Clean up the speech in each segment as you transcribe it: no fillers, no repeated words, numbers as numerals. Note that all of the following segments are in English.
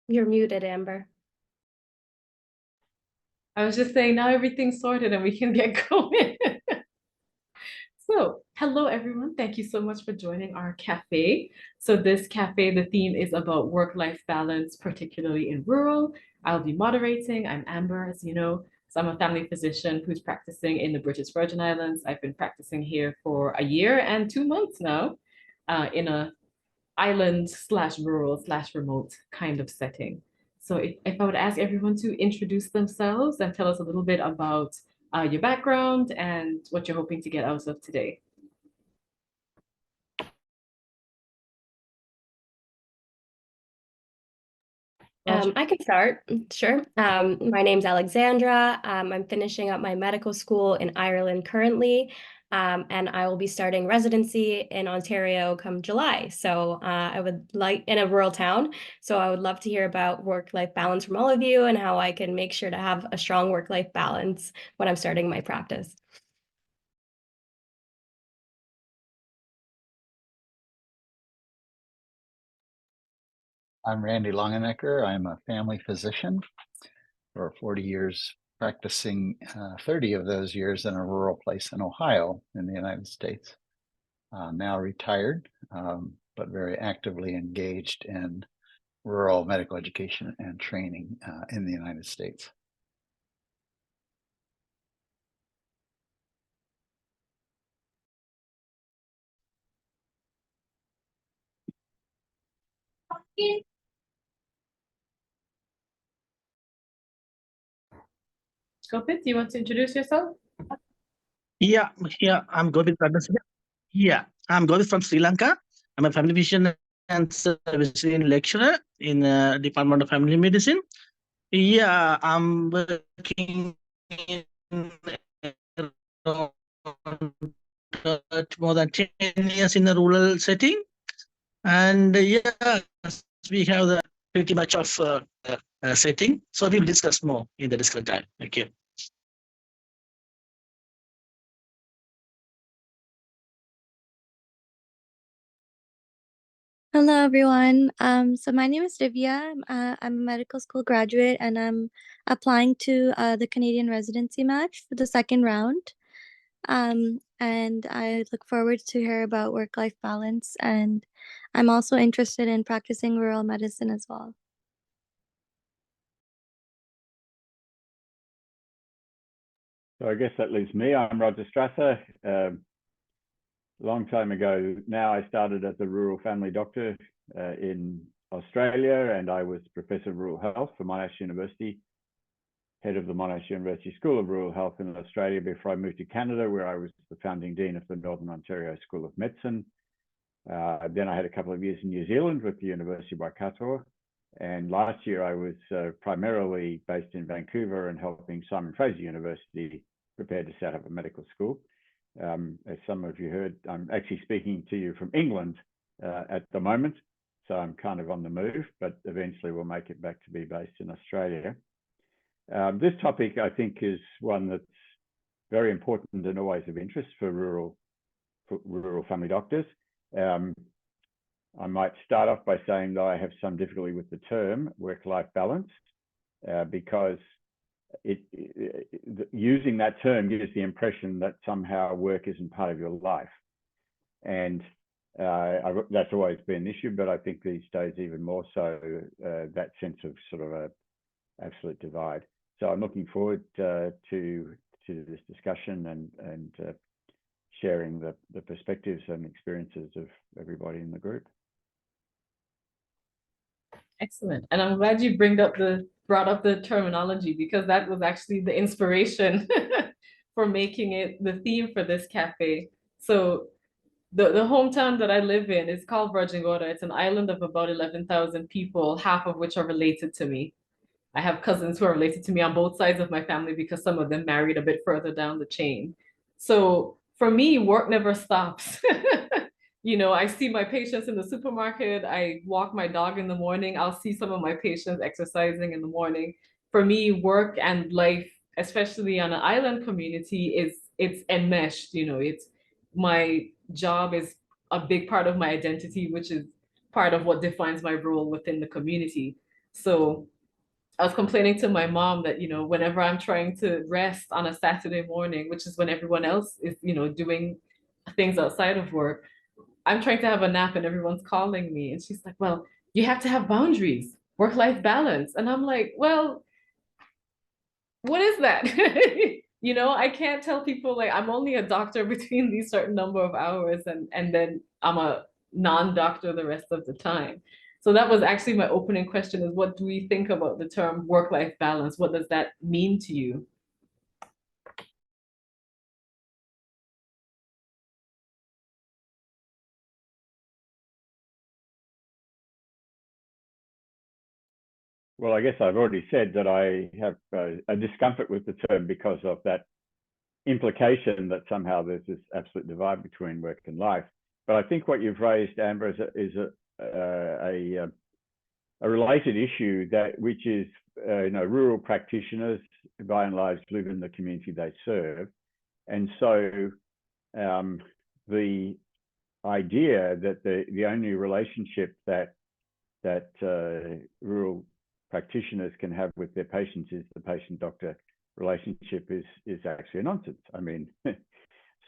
You're muted, Amber. I was just saying now everything's sorted and we can get going. So, hello everyone. Thank you so much for joining our cafe. So this cafe, the theme is about work-life balance, particularly in rural. I'll be moderating. I'm Amber, as you know. So I'm a family physician who's practicing in the British Virgin Islands. I've been practicing here for a year and 2 months now, in a island slash rural slash remote kind of setting. So if I would ask everyone to introduce themselves and tell us a little bit about your background and what you're hoping to get out of today. I can start, sure. My name's Alexandra. I'm finishing up my medical school in Ireland currently, and I will be starting residency in Ontario come July. So I would like in a rural town. So I would love to hear about work-life balance from all of you and how I can make sure to have a strong work-life balance when I'm starting my practice. I'm Randy Longenecker. I'm a family physician for 40 years, practicing 30 of those years in a rural place in Ohio in the United States. Now retired, but very actively engaged in rural medical education and training in the United States. Skopit, do you want to introduce yourself? Yeah, I'm Gobit Pradhan. Yeah, I'm Gobit from Sri Lanka. I'm a family physician and service lecturer in Department of Family Medicine. Yeah, I'm working in more than 10 years in a rural setting. And yeah, we have the pretty much of setting. So we'll discuss more in the discussion time. Thank you. Hello, everyone. So my name is Divya. I'm a medical school graduate, and I'm applying to the Canadian residency match for the second round. And I look forward to hear about work-life balance, and I'm also interested in practicing rural medicine as well. So I guess that leaves me. I'm Roger Strasser. A long time ago now, I started as a rural family doctor in Australia, and I was Professor of Rural Health for Monash University, head of the Monash University School of Rural Health in Australia before I moved to Canada, where I was the founding dean of the Northern Ontario School of Medicine. Then I had a couple of years in New Zealand with the University of Waikato. And last year I was primarily based in Vancouver and helping Simon Fraser University prepare to set up a medical school. As some of you heard, I'm actually speaking to you from England at the moment. So I'm kind of on the move, but eventually we'll make it back to be based in Australia. This topic, I think, is one that's very important and always of interest for rural family doctors. I might start off by saying that I have some difficulty with the term work-life balance because using that term gives the impression that somehow work isn't part of your life. And that's always been an issue, but I think these days even more so, that sense of sort of an absolute divide. So I'm looking forward to this discussion and sharing the perspectives and experiences of everybody in the group. Excellent. And I'm glad you brought up the terminology, because that was actually the inspiration for making it the theme for this cafe. So the hometown that I live in is called Virgin Gorda. It's an island of about 11,000 people, half of which are related to me. I have cousins who are related to me on both sides of my family because some of them married a bit further down the chain. So for me, work never stops. You know, I see my patients in the supermarket. I walk my dog in the morning. I'll see some of my patients exercising in the morning. For me, work and life, especially on an island community, it's enmeshed. You know, it's my job is a big part of my identity, which is part of what defines my role within the community. So I was complaining to my mom that, whenever I'm trying to rest on a Saturday morning, which is when everyone else is, doing things outside of work, I'm trying to have a nap and everyone's calling me. And she's like, well, you have to have boundaries, work-life balance. And I'm like, well, what is that? I can't tell people like I'm only a doctor between these certain number of hours and then I'm a non-doctor the rest of the time. So that was actually my opening question, is what do we think about the term work-life balance? What does that mean to you? Well, I guess I've already said that I have a discomfort with the term because of that implication that somehow there's this absolute divide between work and life. But I think what you've raised, Amber, is a related issue, which is rural practitioners by and large live in the community they serve, and so the idea that the only relationship that rural practitioners can have with their patients is the patient-doctor relationship is actually a nonsense. I mean,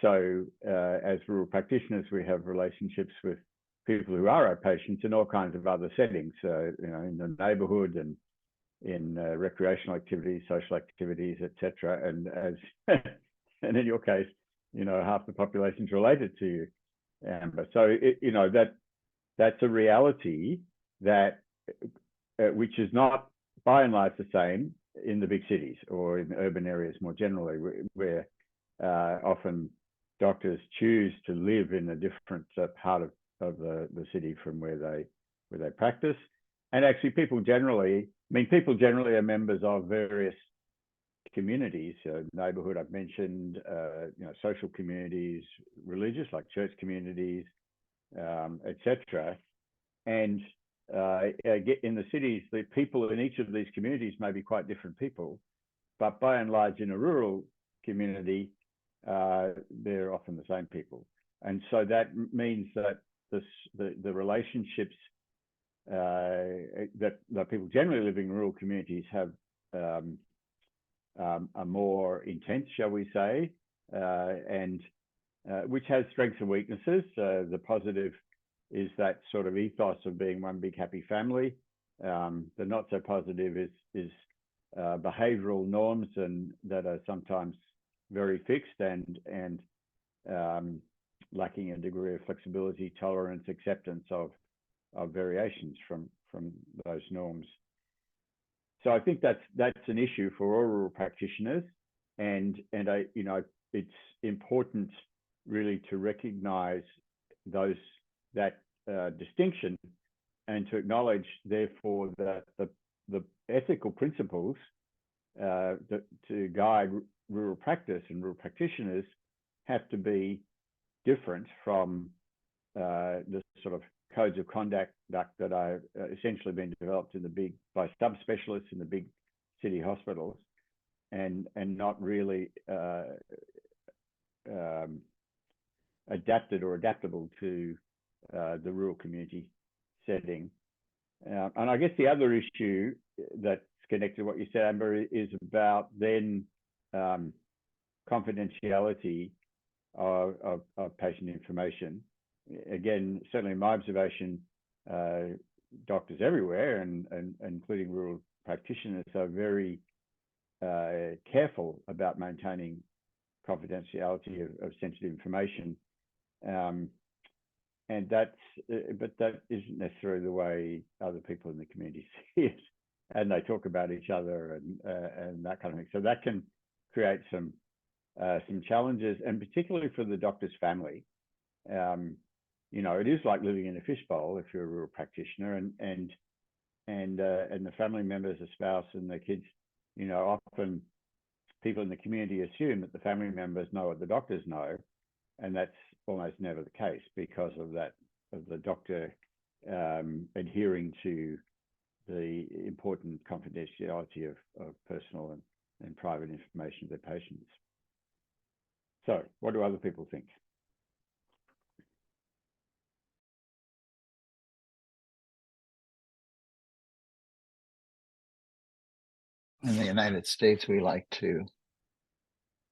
so as rural practitioners, we have relationships with people who are our patients in all kinds of other settings, in the neighborhood and in recreational activities, social activities, etc. And and in your case, half the population is related to you, Amber. So that's a reality that which is not by and large the same in the big cities or in urban areas more generally, where often doctors choose to live in a different part of the city from where they practice. And actually people generally are members of various communities, neighborhood I've mentioned, social communities, religious like church communities, etc. And in the cities, the people in each of these communities may be quite different people, but by and large in a rural community, they're often the same people. And so that means that the relationships that people generally living in rural communities have are more intense, shall we say, and which has strengths and weaknesses. The positive is that sort of ethos of being one big happy family. The not so positive is behavioral norms and that are sometimes very fixed and lacking a degree of flexibility, tolerance, acceptance of variations from those norms. So I think that's an issue for all rural practitioners, and it's important really to recognise that distinction and to acknowledge, therefore, that the ethical principles that to guide rural practice and rural practitioners have to be different from the sort of codes of conduct that are essentially been developed by subspecialists in the big city hospitals, and not really adapted or adaptable to the rural community setting. And I guess the other issue that's connected to what you said, Amber, is about then confidentiality of patient information. Again, certainly in my observation, doctors everywhere, and including rural practitioners, are very careful about maintaining confidentiality of sensitive information. But that isn't necessarily the way other people in the community see it, and they talk about each other and that kind of thing. So that can create some challenges, and particularly for the doctor's family. It is like living in a fishbowl if you're a rural practitioner, and the family members, the spouse and the kids, often people in the community assume that the family members know what the doctors know, and that's almost never the case because of the doctor adhering to the important confidentiality of personal and private information of their patients. So what do other people think? in the United States, we like to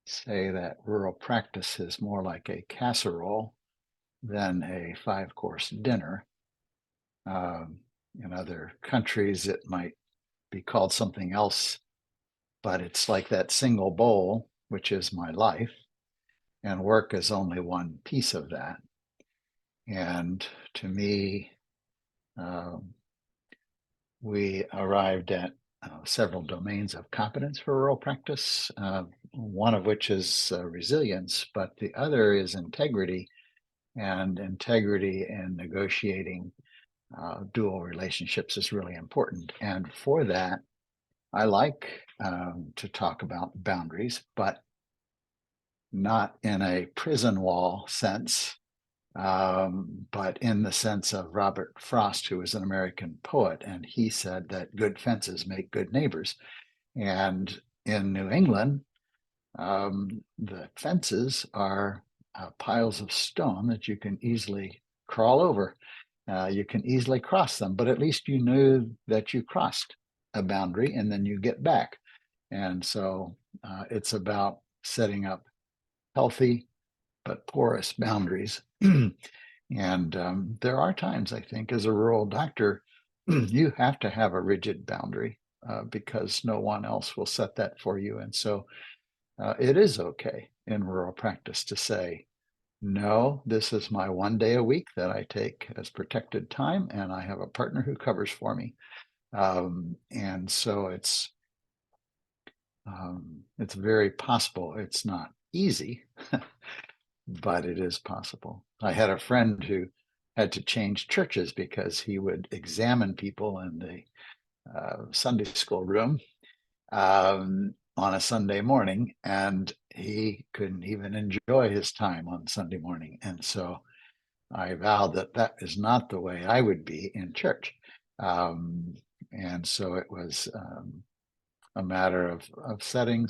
say that rural practice is more like a casserole than a 5-course dinner. In other countries, it might be called something else, but it's like that single bowl, which is my life, and work is only one piece of that. And to me, we arrived at several domains of competence for rural practice, one of which is resilience, but the other is integrity, and integrity in negotiating dual relationships is really important. And for that, I like to talk about boundaries, but not in a prison wall sense, but in the sense of Robert Frost, who was an American poet, and he said that good fences make good neighbors. And in New England, the fences are piles of stone that you can easily crawl over. You can easily cross them, but at least you knew that you crossed a boundary and then you get back. And so it's about setting up healthy but porous boundaries. And there are times, I think, as a rural doctor, you have to have a rigid boundary because no one else will set that for you. And so it is okay in rural practice to say, no, this is my 1 day a week that I take as protected time, and I have a partner who covers for me. And so it's very possible. It's not easy, but it is possible. I had a friend who had to change churches because he would examine people in the Sunday school room on a Sunday morning, and he couldn't even enjoy his time on Sunday morning. And so I vowed that that is not the way I would be in church. And so it was a matter of setting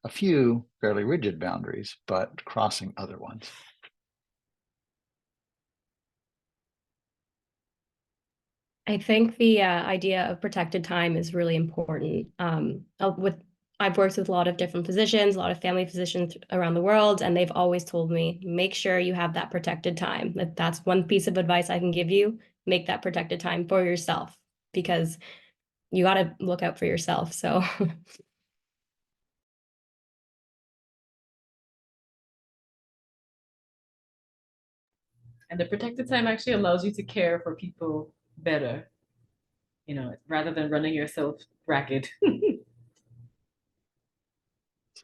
a few fairly rigid boundaries, but crossing other ones. I think the idea of protected time is really important. I've worked with a lot of different physicians, a lot of family physicians around the world, and they've always told me, make sure you have that protected time. That's one piece of advice I can give you. Make that protected time for yourself, because you got to look out for yourself. So And the protected time actually allows you to care for people better, rather than running yourself ragged. It's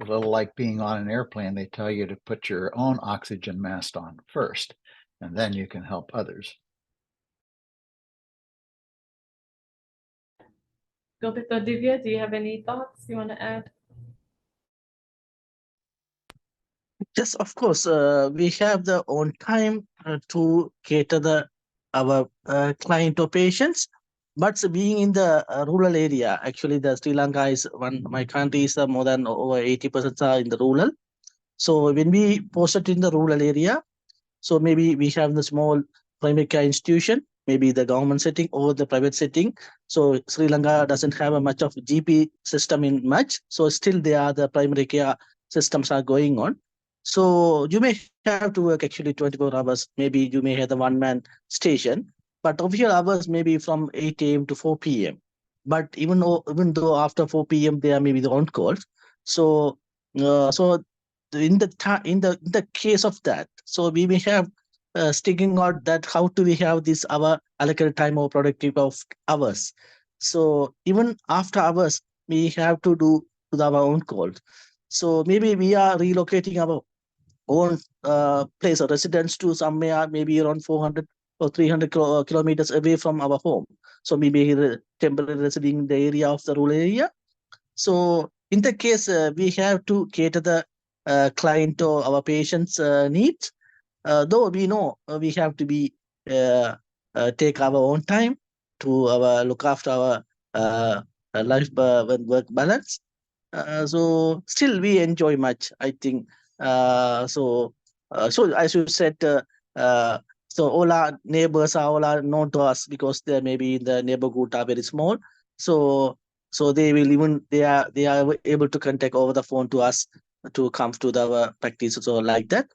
a little like being on an airplane. They tell you to put your own oxygen mask on first, and then you can help others. Gopit or Divya, do you have any thoughts you want to add? Yes, of course. We have the own time to cater our client or patients. But being in the rural area, actually, the Sri Lanka is my country is more than over 80% are in the rural. So when we posted in the rural area, so maybe we have the small primary care institution, maybe the government setting or the private setting. So Sri Lanka doesn't have a much of GP system in much. So still there are the primary care systems are going on. So you may have to work actually 24 hours. Maybe you may have the one-man station, but official hours maybe from 8 a.m. to 4 p.m. But even though after 4 p.m. there may be the on calls. So in the case of that, so we may have sticking out that how do we have this our allocated time or productive of hours. So even after hours, we have to do our own calls. So maybe we are relocating our own place of residence to somewhere maybe around 400 or 300 kilometers away from our home. So maybe temporarily residing in the area of the rural area. So in the case, we have to cater the client or our patient's needs. Though we know we have to be take our own time to look after our life and work balance. So still we enjoy much, I think. So as you said, so all our neighbors are all are known to us because they maybe in the neighborhood are very small. So So they will even they are able to contact over the phone to us to come to the practice, so like that.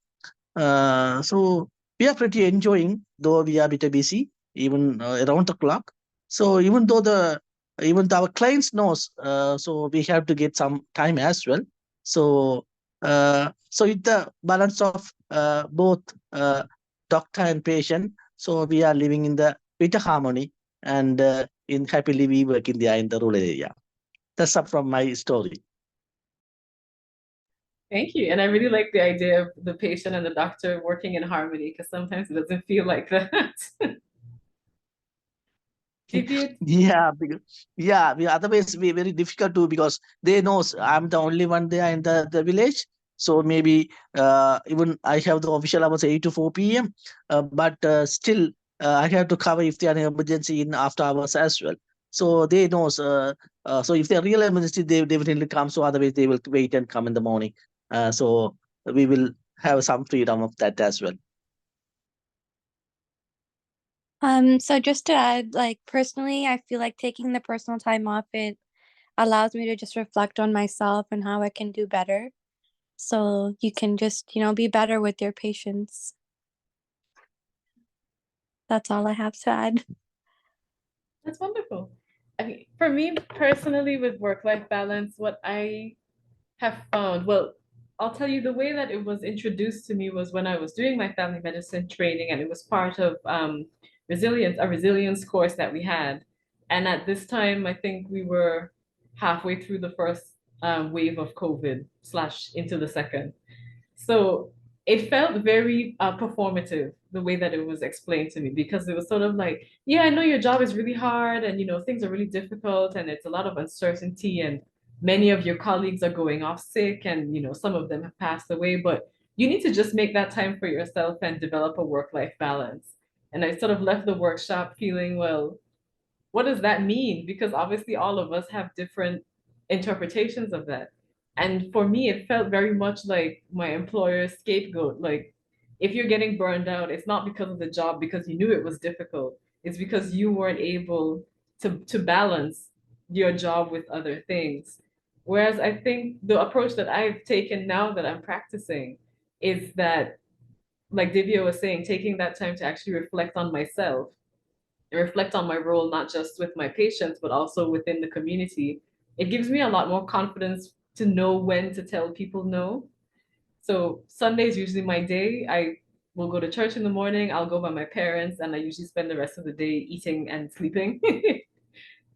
So we are pretty enjoying, though we are a bit busy even around the clock. So even though our clients knows, so we have to get some time as well. So so with the balance of both doctor and patient, so we are living in the with the harmony, and in happily we work in the rural area. That's up from my story. Thank you. And I really like the idea of the patient and the doctor working in harmony, because sometimes it doesn't feel like that. Divya, Otherwise be very difficult to, because they knows I'm the only one there in the village. So maybe even I have the official hours 8 to 4 p.m. But still I have to cover if there are an emergency in after hours as well. So they knows. So if they're real emergency, they definitely come. So otherwise they will wait and come in the morning. So we will have some freedom of that as well. So just to add, like personally, I feel like taking the personal time off, it allows me to just reflect on myself and how I can do better. So you can just, be better with your patients. That's all I have to add. that's wonderful. I mean, for me personally, with work-life balance, what I have found, well, I'll tell you the way that it was introduced to me was when I was doing my family medicine training, and it was part of a resilience course that we had. And at this time, I think we were halfway through the first wave of COVID slash into the second. So it felt very performative the way that it was explained to me, because it was sort of like, yeah, I know your job is really hard, and things are really difficult, and it's a lot of uncertainty, and many of your colleagues are going off sick, and some of them have passed away, but you need to just make that time for yourself and develop a work-life balance. And I sort of left the workshop feeling, well, what does that mean? Because obviously all of us have different interpretations of that. And for me, it felt very much like my employer's scapegoat. Like, if you're getting burned out, it's not because of the job, because you knew it was difficult. It's because you weren't able to balance your job with other things. Whereas I think the approach that I've taken now that I'm practicing is that, like Divya was saying, taking that time to actually reflect on myself and reflect on my role, not just with my patients, but also within the community. It gives me a lot more confidence to know when to tell people no. So Sunday is usually my day. I will go to church in the morning. I'll go by my parents, and I usually spend the rest of the day eating and sleeping.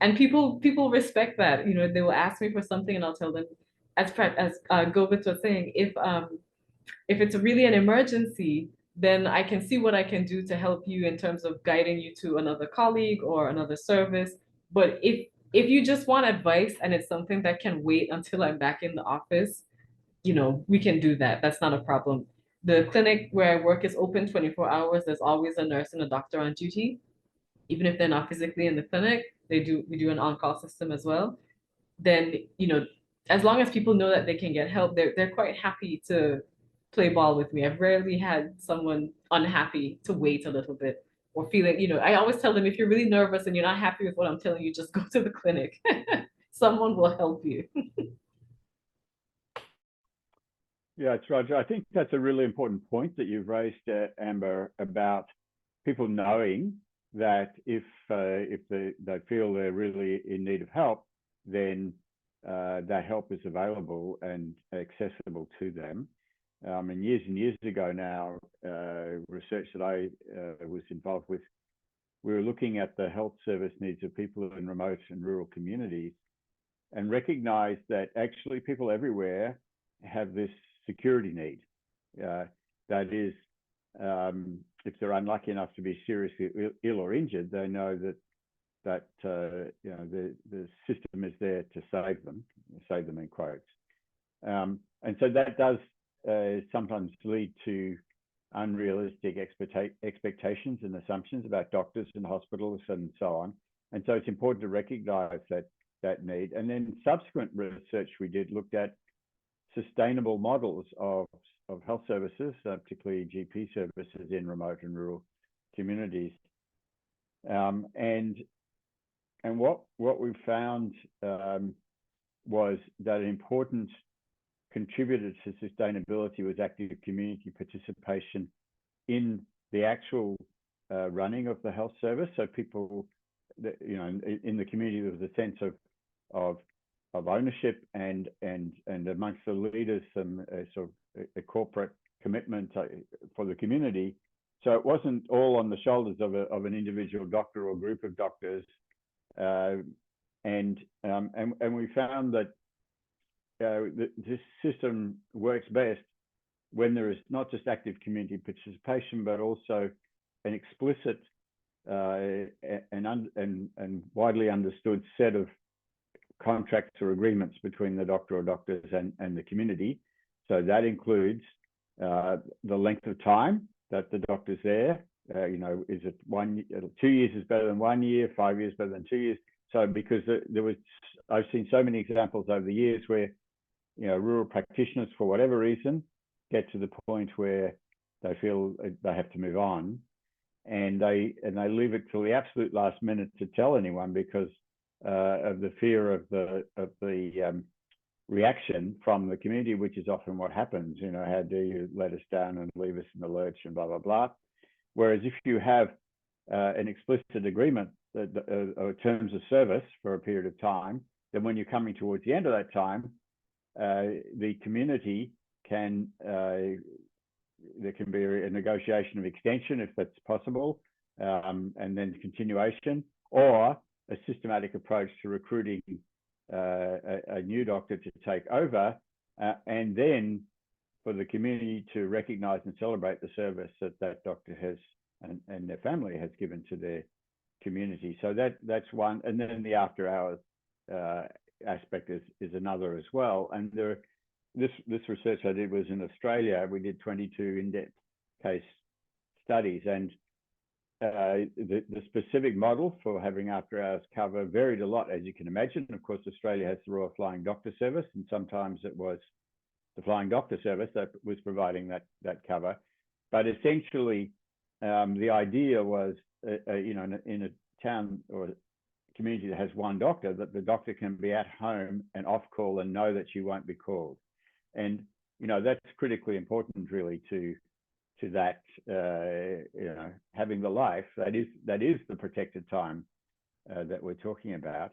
And people respect that. They will ask me for something, and I'll tell them, as Govit was saying, if it's really an emergency, then I can see what I can do to help you in terms of guiding you to another colleague or another service. But if you just want advice and it's something that can wait until I'm back in the office, we can do that. That's not a problem. The clinic where I work is open 24 hours. There's always a nurse and a doctor on duty. Even if they're not physically in the clinic, we do an on-call system as well. Then, as long as people know that they can get help, they're quite happy to play ball with me. I've rarely had someone unhappy to wait a little bit, or feeling, I always tell them, if you're really nervous and you're not happy with what I'm telling you, just go to the clinic. Someone will help you. Yeah, it's Roger. I think that's a really important point that you've raised, Amber, about people knowing that if they feel they're really in need of help, then that help is available and accessible to them. And years ago now, research that I was involved with, we were looking at the health service needs of people in remote and rural communities, and recognized that actually people everywhere have this security need. That is, if they're unlucky enough to be seriously ill or injured, they know that the system is there to save them in quotes. And so that does sometimes lead to unrealistic expectations and assumptions about doctors and hospitals and so on. And so it's important to recognize that need. And then subsequent research we did looked at sustainable models of health services, particularly GP services in remote and rural communities. And what we found was that an important contributor to sustainability was active community participation in the actual running of the health service. So people, you know, in the community, there was a sense of ownership and amongst the leaders, some sort of a corporate commitment for the community. So it wasn't all on the shoulders of an individual doctor or group of doctors. And we found that this system works best when there is not just active community participation, but also an explicit and widely understood set of contracts or agreements between the doctor or doctors and the community. So that includes the length of time that the doctor's there. You know, is it 2 years is better than 1 year, 5 years better than 2 years? So because I've seen so many examples over the years where, you know, rural practitioners, for whatever reason, get to the point where they feel they have to move on, and they leave it till the absolute last minute to tell anyone because of the fear of the reaction from the community, which is often what happens. You know, how do you let us down and leave us in the lurch and blah blah blah. Whereas if you have an explicit agreement or terms of service for a period of time, then when you're coming towards the end of that time, the community can, there can be a negotiation of extension if that's possible, and then continuation, or a systematic approach to recruiting a new doctor to take over, and then for the community to recognize and celebrate the service that that doctor has and their family has given to their community. So that's one. And then the after hours aspect is another as well. And this research I did was in Australia. We did 22 in-depth case studies, and the specific model for having after hours cover varied a lot, as you can imagine. Of course, Australia has the Royal Flying Doctor Service, and sometimes it was the Flying Doctor Service that was providing that cover. But essentially, the idea was, you know, in a town or community that has one doctor, that the doctor can be at home and off call and know that she won't be called. And, you know, that's critically important really to that, you know, having the life that is the protected time that we're talking about.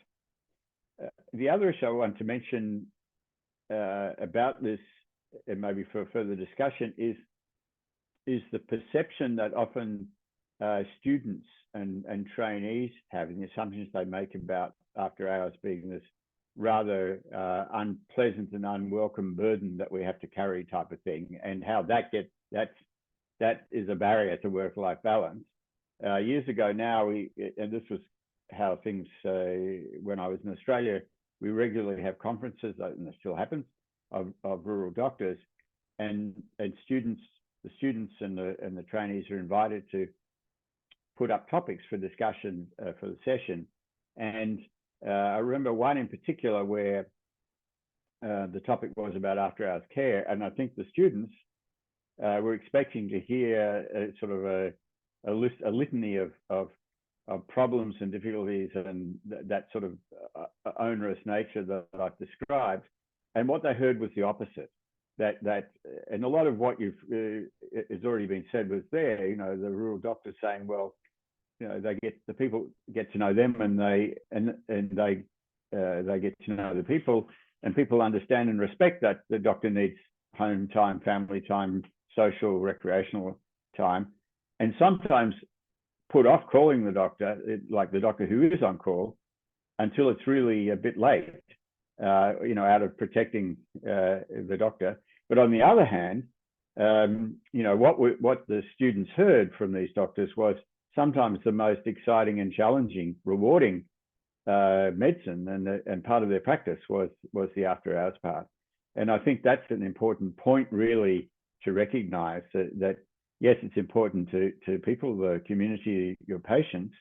The other issue I want to mention about this, and maybe for further discussion, is the perception that often students and trainees have, and the assumptions they make about after hours being this rather unpleasant and unwelcome burden that we have to carry type of thing, and how that is a barrier to work-life balance. Years ago now, and this was how things, when I was in Australia, we regularly have conferences, and it still happens, of rural doctors, and students, the students and the trainees are invited to put up topics for discussion for the session. And I remember one in particular where the topic was about after hours care, and I think the students were expecting to hear sort of a litany of problems and difficulties and that sort of onerous nature that I've described. And what they heard was the opposite. That and a lot of what has already been said was there. You know, the rural doctors saying, well, you know, the people get to know them, and they get to know the people, and people understand and respect that the doctor needs home time, family time, social, recreational time, and sometimes put off calling the doctor, like the doctor who is on call, until it's really a bit late, you know, out of protecting the doctor. But on the other hand, you know, what the students heard from these doctors was sometimes the most exciting and challenging, rewarding medicine, and part of their practice was the after hours part. And I think that's an important point really to recognize that yes, it's important to people, the community, your patients,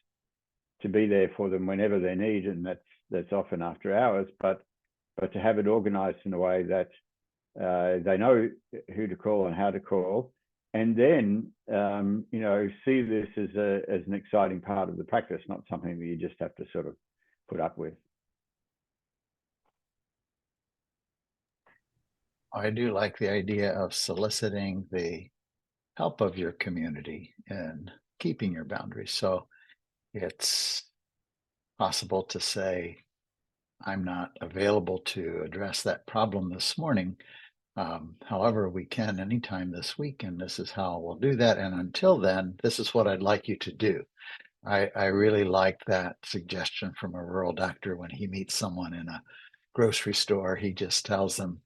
to be there for them whenever they need, and that's often after hours, but to have it organized in a way that they know who to call and how to call, and then you know, see this as an exciting part of the practice, not something that you just have to sort of put up with. I do like the idea of soliciting the help of your community in keeping your boundaries. So it's possible to say, I'm not available to address that problem this morning. However, we can anytime this week, and this is how we'll do that. And until then, this is what I'd like you to do. I really like that suggestion from a rural doctor when he meets someone in a grocery store. He just tells them,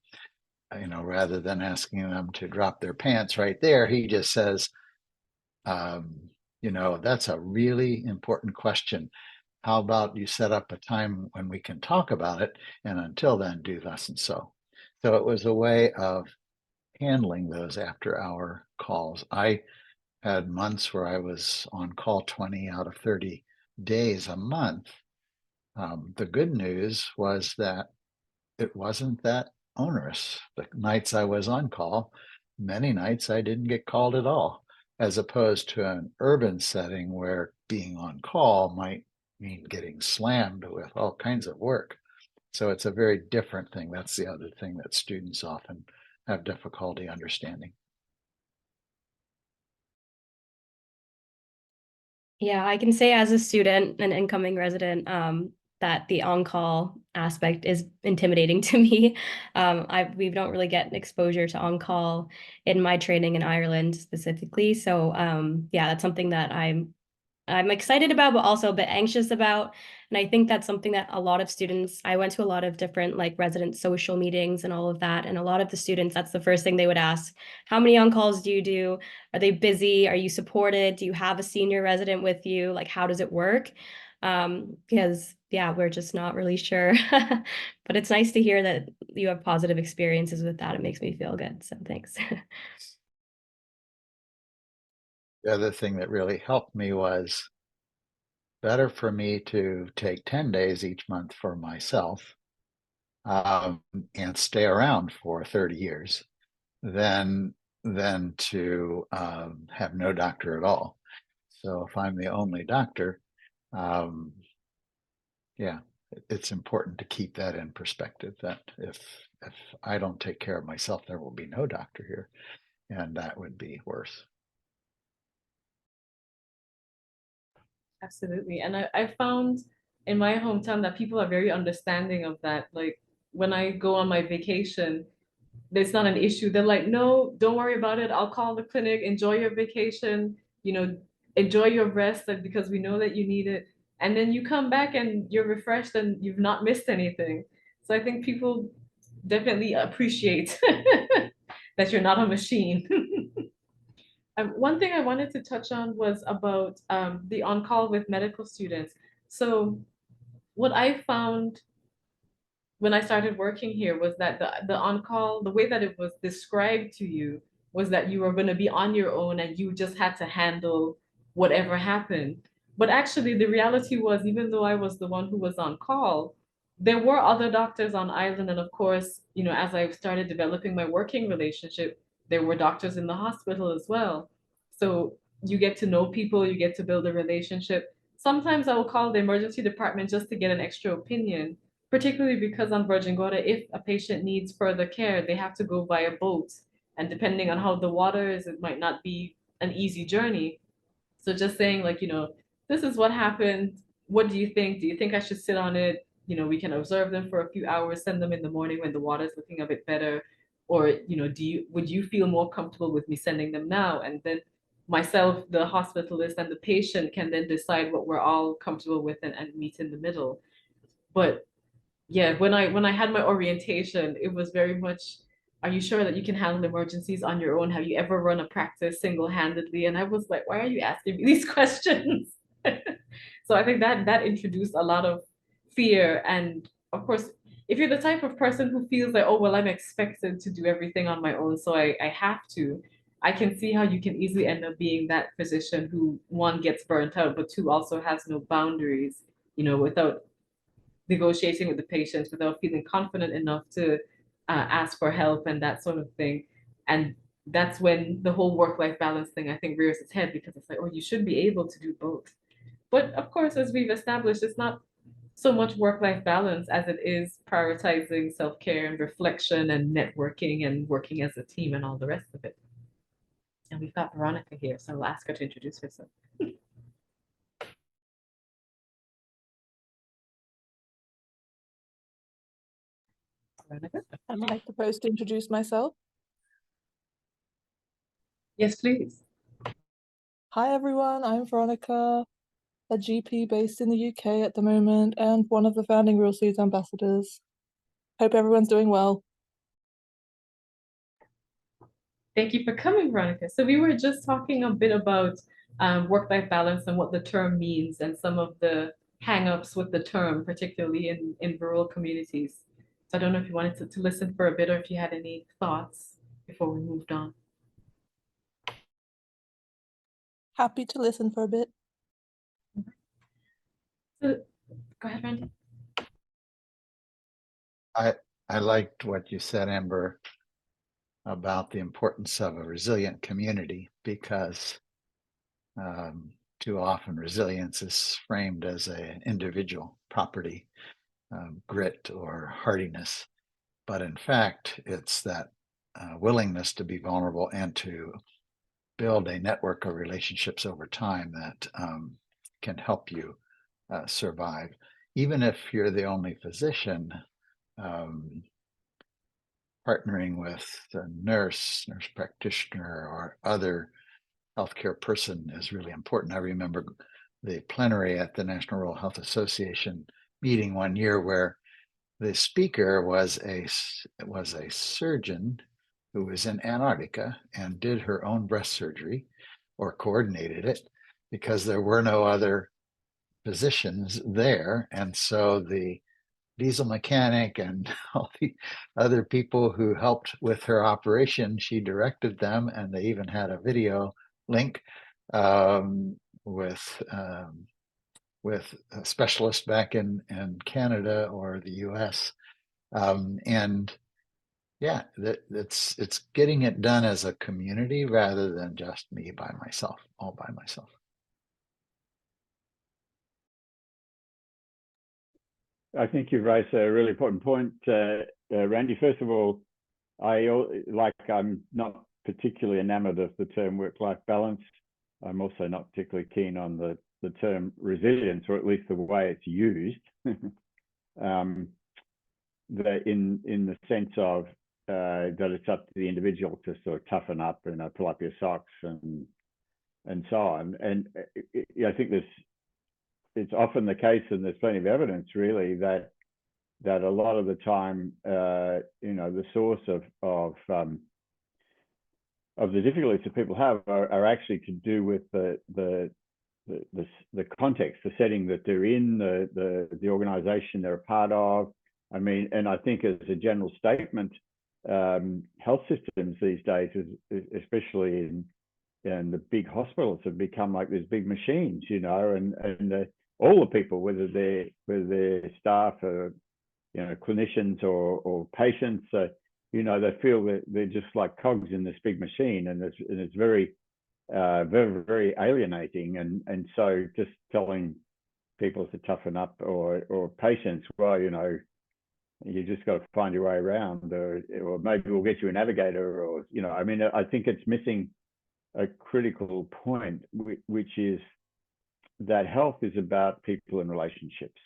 rather than asking them to drop their pants right there, he just says, that's a really important question. How about you set up a time when we can talk about it? And until then, do thus and so. So it was a way of handling those after-hour calls. I had months where I was on call 20 out of 30 days a month. The good news was that it wasn't that onerous. The nights I was on call, many nights I didn't get called at all, as opposed to an urban setting where being on call might mean getting slammed with all kinds of work. So it's a very different thing. That's the other thing that students often have difficulty understanding. Yeah, I can say as a student and incoming resident, that the on-call aspect is intimidating to me. We don't really get exposure to on-call in my training in Ireland specifically. So yeah, that's something that I'm excited about, but also a bit anxious about. And I think that's something that a lot of students, I went to a lot of different like resident social meetings and all of that. And a lot of the students, that's the first thing they would ask. How many on-calls do you do? Are they busy? Are you supported? Do you have a senior resident with you? Like, how does it work? Because yeah, we're just not really sure. But it's nice to hear that you have positive experiences with that. It makes me feel good. So thanks. The other thing that really helped me was better for me to take 10 days each month for myself and stay around for 30 years than to have no doctor at all. So if I'm the only doctor, yeah, it's important to keep that in perspective, that if I don't take care of myself, there will be no doctor here, and that would be worse. Absolutely. And I found in my hometown that people are very understanding of that. Like when I go on my vacation, it's not an issue. They're like, no, don't worry about it. I'll call the clinic, enjoy your vacation, enjoy your rest, like, because we know that you need it. And then you come back and you're refreshed and you've not missed anything. So I think people definitely appreciate that you're not a machine. One thing I wanted to touch on was about the on-call with medical students. So what I found when I started working here was that the on-call, the way that it was described to you was that you were going to be on your own and you just had to handle whatever happened. But actually, the reality was, even though I was the one who was on call, there were other doctors on island. And of course, as I started developing my working relationship, there were doctors in the hospital as well. So you get to know people, you get to build a relationship. Sometimes I will call the emergency department just to get an extra opinion, particularly because on Virgin Gorda, if a patient needs further care, they have to go via boat. And depending on how the water is, it might not be an easy journey. So just saying, like, this is what happened. What do you think? Do you think I should sit on it? We can observe them for a few hours, send them in the morning when the water is looking a bit better. Or, would you feel more comfortable with me sending them now? And then myself, the hospitalist, and the patient can then decide what we're all comfortable with and meet in the middle. But yeah, when I had my orientation, it was very much, are you sure that you can handle emergencies on your own? Have you ever run a practice single-handedly? And I was like, why are you asking me these questions? So I think that introduced a lot of fear. And of course, if you're the type of person who feels like, oh, well, I'm expected to do everything on my own, so I have to, I can see how you can easily end up being that physician who, one, gets burnt out, but two, also has no boundaries, without negotiating with the patients, without feeling confident enough to ask for help and that sort of thing. And that's when the whole work-life balance thing, I think, rears its head, because it's like, oh, you should be able to do both. But of course, as we've established, it's not so much work-life balance as it is prioritizing self-care and reflection and networking and working as a team and all the rest of it. And we've got Veronica here, so I'll ask her to introduce herself. Veronica? Am I supposed to introduce myself? Yes, please. Hi everyone, I'm Veronica, a GP based in the UK at the moment and one of the founding Real Seeds ambassadors. Hope everyone's doing well. Thank you for coming, Veronica. So we were just talking a bit about work-life balance and what the term means and some of the hang-ups with the term, particularly in rural communities. So I don't know if you wanted to listen for a bit or if you had any thoughts before we moved on. Happy to listen for a bit. So, go ahead, Randy. I liked what you said, Amber, about the importance of a resilient community, because too often resilience is framed as an individual property, grit or hardiness. But in fact, it's that willingness to be vulnerable and to build a network of relationships over time that can help you survive. Even if you're the only physician, partnering with a nurse practitioner, or other healthcare person is really important. I remember the plenary at the National Rural Health Association meeting one year where the speaker was a surgeon who was in Antarctica and did her own breast surgery, or coordinated it, because there were no other physicians there. And so the diesel mechanic and all the other people who helped with her operation, she directed them, and they even had a video link with a specialist back in Canada or the US. And yeah, it's getting it done as a community rather than just me by myself, all by myself. I think you've raised a really important point, Randy. First of all, I'm not particularly enamored of the term work-life balance. I'm also not particularly keen on the term resilience, or at least the way it's used. That in the sense of that it's up to the individual to sort of toughen up and pull up your socks and so on. And I think it's often the case, and there's plenty of evidence really that a lot of the time, the source of the difficulties that people have are actually to do with the context, the setting that they're in, the organization they're a part of. I mean, and I think as a general statement, health systems these days, especially in the big hospitals, have become like these big machines, and all the people, whether they're staff or clinicians or patients, they feel that they're just like cogs in this big machine, and it's very, very, very alienating. And so just telling people to toughen up, or patients, well, you just got to find your way around, or maybe we'll get you a navigator, or I mean, I think it's missing a critical point, which is that health is about people and relationships,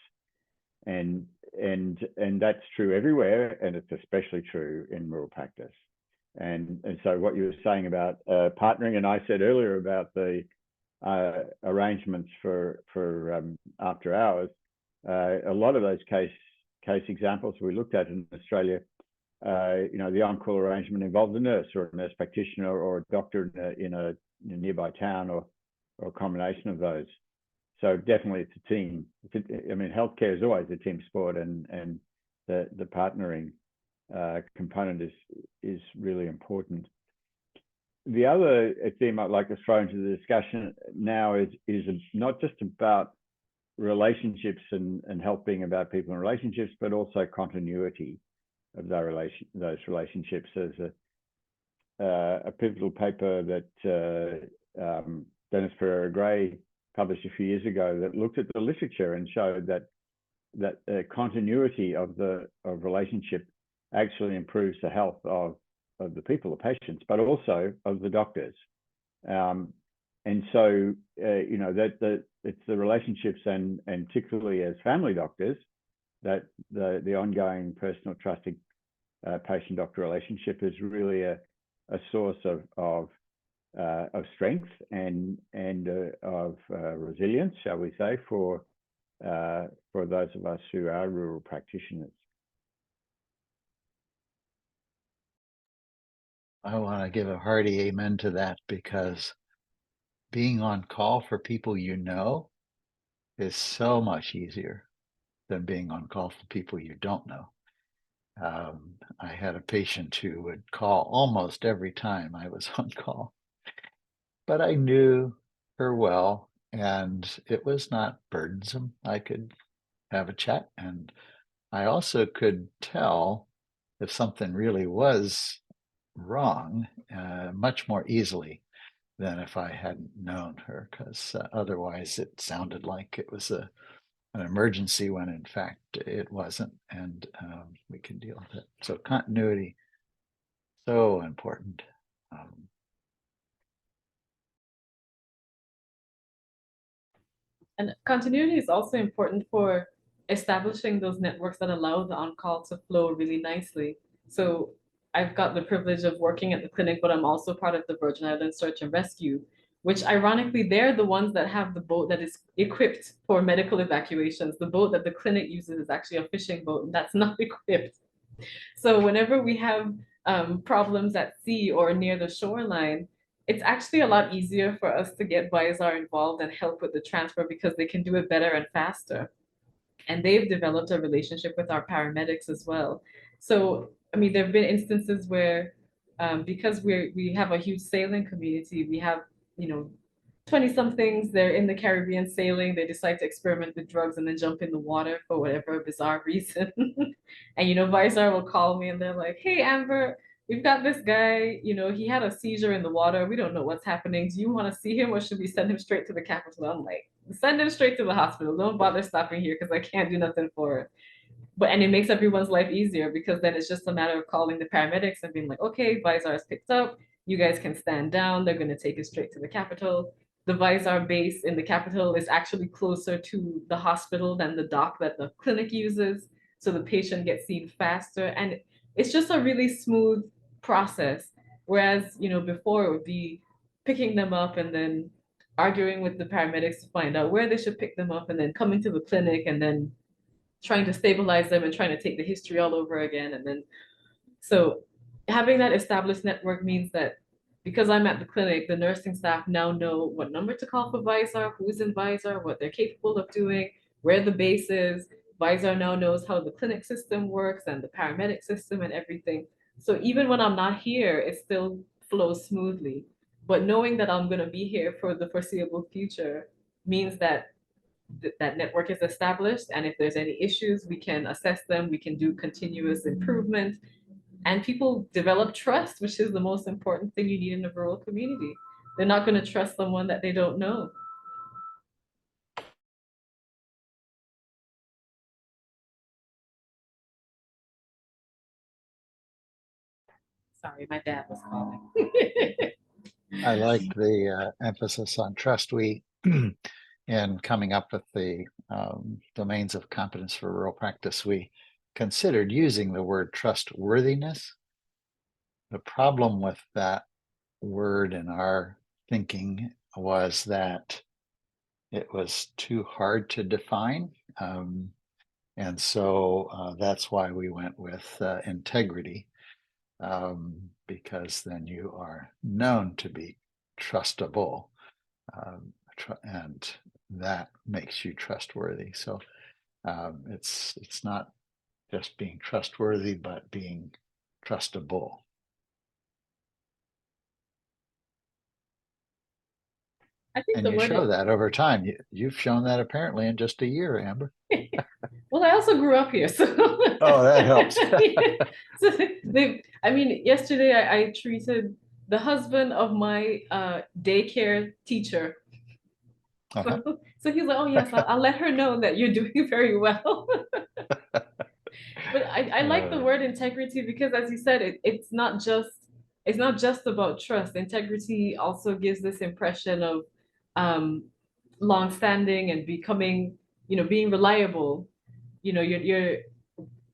and that's true everywhere, and it's especially true in rural practice. And so what you were saying about partnering, and I said earlier about the arrangements for after hours, a lot of those case examples we looked at in Australia, the on-call arrangement involved a nurse or a nurse practitioner or a doctor in a nearby town, or a combination of those. So definitely it's a team. I mean, healthcare is always a team sport, and the partnering component is really important. The other theme I'd like to throw into the discussion now is not just about relationships and health being about people and relationships, but also continuity of those relationships. There's a pivotal paper that Dennis Ferreira Gray published a few years ago that looked at the literature and showed that that continuity of relationship actually improves the health of the people, the patients, but also of the doctors. And so, you know, it's the relationships and particularly as family doctors, that the ongoing personal trusting patient-doctor relationship is really a source of strength and of resilience, shall we say, for those of us who are rural practitioners. I want to give a hearty amen to that, because being on call for people you know is so much easier than being on call for people you don't know. I had a patient who would call almost every time I was on call, but I knew her well and it was not burdensome. I could have a chat, and I also could tell if something really was wrong much more easily than if I hadn't known her, because otherwise it sounded like it was an emergency when in fact it wasn't, and we can deal with it. So continuity, so important. And continuity is also important for establishing those networks that allow the on-call to flow really nicely. So I've got the privilege of working at the clinic, but I'm also part of the Virgin Islands Search and Rescue, which ironically, they're the ones that have the boat that is equipped for medical evacuations. The boat that the clinic uses is actually a fishing boat, and that's not equipped. So whenever we have problems at sea or near the shoreline, it's actually a lot easier for us to get VISAR involved and help with the transfer, because they can do it better and faster. And they've developed a relationship with our paramedics as well. So, I mean, there have been instances where, because we have a huge sailing community, we have, you know, 20-somethings, they're in the Caribbean sailing, they decide to experiment with drugs and then jump in the water for whatever bizarre reason. And, you know, VISAR will call me and they're like, hey, Amber, we've got this guy, you know, he had a seizure in the water. We don't know what's happening. Do you want to see him, or should we send him straight to the capital? I'm like, send him straight to the hospital. Don't bother stopping here, because I can't do nothing for it. And it makes everyone's life easier, because then it's just a matter of calling the paramedics and being like, okay, VISAR is picked up. You guys can stand down. They're going to take it straight to the capital. The VISAR base in the capital is actually closer to the hospital than the dock that the clinic uses. So the patient gets seen faster. And it's just a really smooth process. Whereas, you know, before it would be picking them up and then arguing with the paramedics to find out where they should pick them up, and then coming to the clinic and then trying to stabilize them and trying to take the history all over again. And then, so having that established network means that because I'm at the clinic, the nursing staff now know what number to call for VISAR, who's in VISAR, what they're capable of doing, where the base is. VISAR now knows how the clinic system works and the paramedic system and everything. So even when I'm not here, it still flows smoothly. But knowing that I'm going to be here for the foreseeable future means that that network is established, and if there's any issues, we can assess them, we can do continuous improvement, and people develop trust, which is the most important thing you need in a rural community. They're not going to trust someone that they don't know. Sorry, my dad was calling. I like the emphasis on trust. We, in coming up with the domains of competence for rural practice, we considered using the word trustworthiness. The problem with that word in our thinking was that it was too hard to define. And so that's why we went with integrity, because then you are known to be trustable, and that makes you trustworthy. So it's not just being trustworthy, but being trustable. I think and you show that over time. You've shown that apparently in just a year, Amber. Well, I also grew up here, so oh, that helps. So I mean, yesterday I treated the husband of my daycare teacher. Uh-huh. So he's like, oh yes, I'll let her know that you're doing very well. But I like the word integrity because, as you said, it's not just about trust. Integrity also gives this impression of long-standing and becoming, being reliable. You're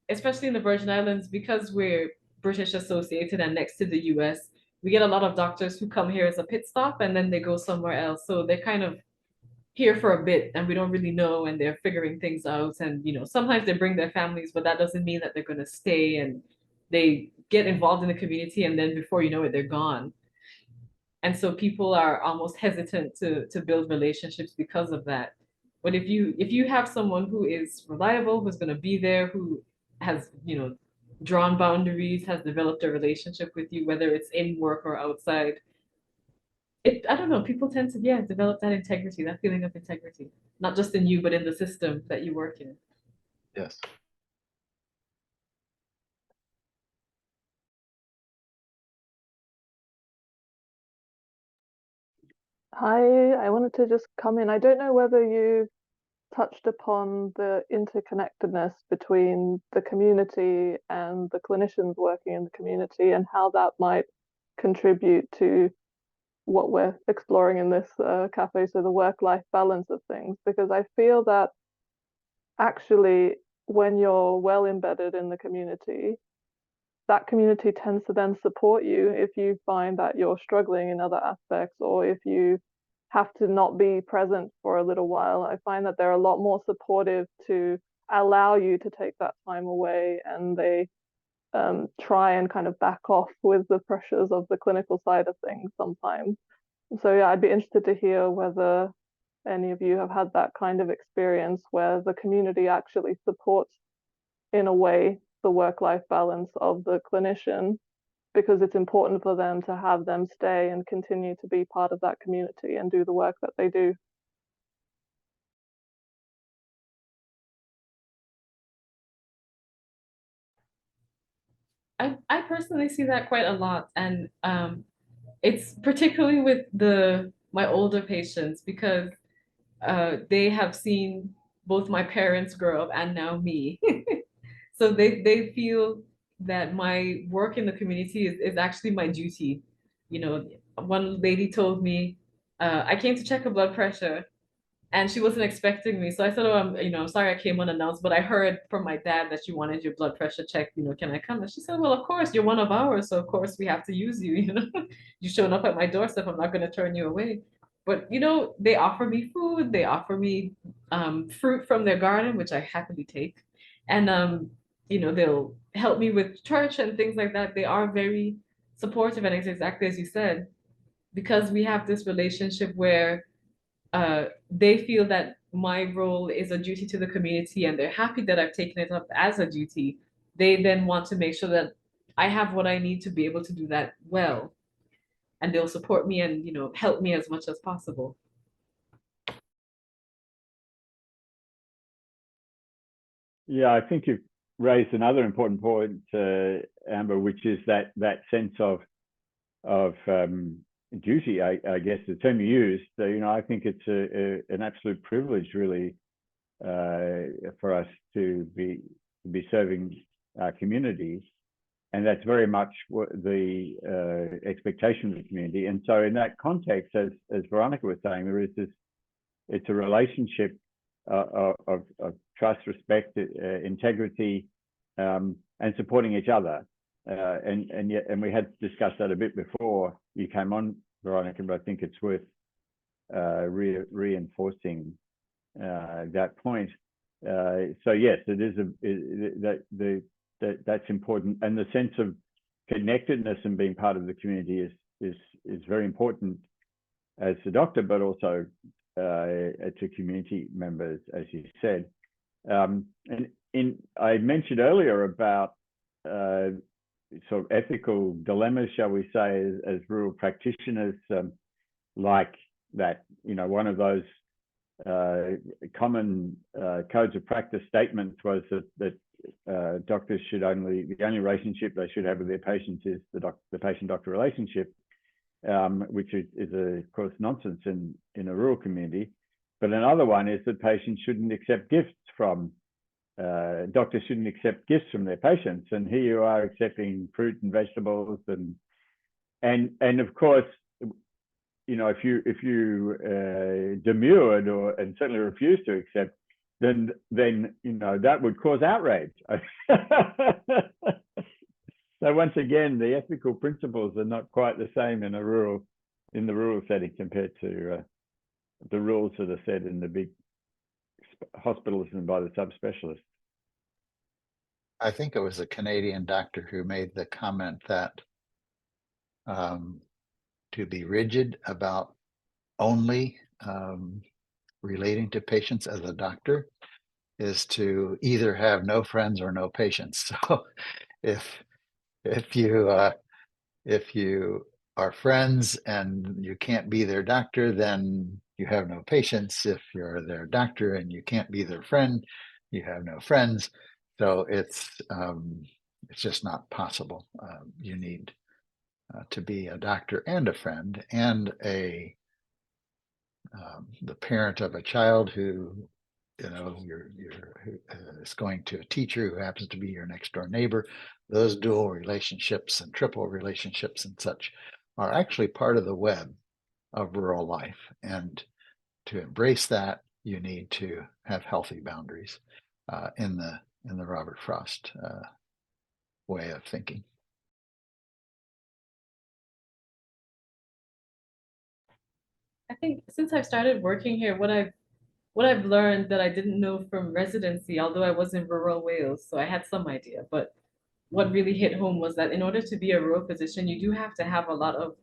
especially in the Virgin Islands, because we're British associated and next to the US, we get a lot of doctors who come here as a pit stop and then they go somewhere else. So they're kind of here for a bit and we don't really know, and they're figuring things out. And sometimes they bring their families, but that doesn't mean that they're going to stay, and they get involved in the community and then before you know it, they're gone. And so people are almost hesitant to build relationships because of that. But if you have someone who is reliable, who's going to be there, who has drawn boundaries, has developed a relationship with you, whether it's in work or outside, I don't know, people tend to develop that integrity, that feeling of integrity, not just in you but in the system that you work in. Yes. Hi, I wanted to just come in. I don't know whether you touched upon the interconnectedness between the community and the clinicians working in the community and how that might contribute to what we're exploring in this cafe, so the work-life balance of things, because I feel that actually when you're well embedded in the community, that community tends to then support you if you find that you're struggling in other aspects, or if you have to not be present for a little while. I find that they're a lot more supportive to allow you to take that time away, and they try and kind of back off with the pressures of the clinical side of things sometimes. So yeah, I'd be interested to hear whether any of you have had that kind of experience where the community actually supports, in a way, the work-life balance of the clinician, because it's important for them to have them stay and continue to be part of that community and do the work that they do. I personally see that quite a lot, and it's particularly with my older patients, because they have seen both my parents grow up and now me. So they feel that my work in the community is actually my duty. One lady told me, I came to check her blood pressure and she wasn't expecting me. So I said, oh, I'm sorry I came unannounced, but I heard from my dad that you wanted your blood pressure checked, can I come? And she said, well, of course, you're one of ours. So of course we have to use you, you showing up at my doorstep, I'm not going to turn you away. But, they offer me food, they offer me fruit from their garden, which I happily take. And, they'll help me with church and things like that. They are very supportive. And it's exactly as you said, because we have this relationship where they feel that my role is a duty to the community and they're happy that I've taken it up as a duty. They then want to make sure that I have what I need to be able to do that well. And they'll support me and, help me as much as possible. Yeah, I think you've raised another important point, Amber, which is that sense of duty. I guess the term you used. I think it's an absolute privilege, really, for us to be serving our communities, and that's very much what the expectation of the community. And so, in that context, as Veronica was saying, there is this. It's a relationship of trust, respect, integrity, and supporting each other. And we had discussed that a bit before you came on, Veronica, but I think it's worth reinforcing that point. So yes, it is that's important, and the sense of connectedness and being part of the community is very important as a doctor, but also to community members, as you said. And I mentioned earlier about sort of ethical dilemmas, shall we say, as rural practitioners, like that, one of those common codes of practice statements was that doctors the only relationship they should have with their patients is the patient-doctor relationship, which is of course nonsense in a rural community. But another one is that patients shouldn't accept gifts from doctors shouldn't accept gifts from their patients, and here you are accepting fruit and vegetables, and of course, you know, if you demurred and certainly refused to accept, then you know that would cause outrage. So once again, the ethical principles are not quite the same in the rural setting compared to the rules that are set in the big hospitals and by the subspecialists. I think it was a Canadian doctor who made the comment that to be rigid about only relating to patients as a doctor is to either have no friends or no patients. So if you are friends and you can't be their doctor, then you have no patients. If you're their doctor and you can't be their friend, you have no friends. So it's just not possible. You need to be a doctor and a friend and the parent of a child who, you know, who is going to a teacher who happens to be your next door neighbor. Those dual relationships and triple relationships and such are actually part of the web of rural life. And to embrace that, you need to have healthy boundaries in the Robert Frost way of thinking. I think since I've started working here, what I've learned that I didn't know from residency, although I was in rural Wales, so I had some idea, but what really hit home was that in order to be a rural physician, you do have to have a lot of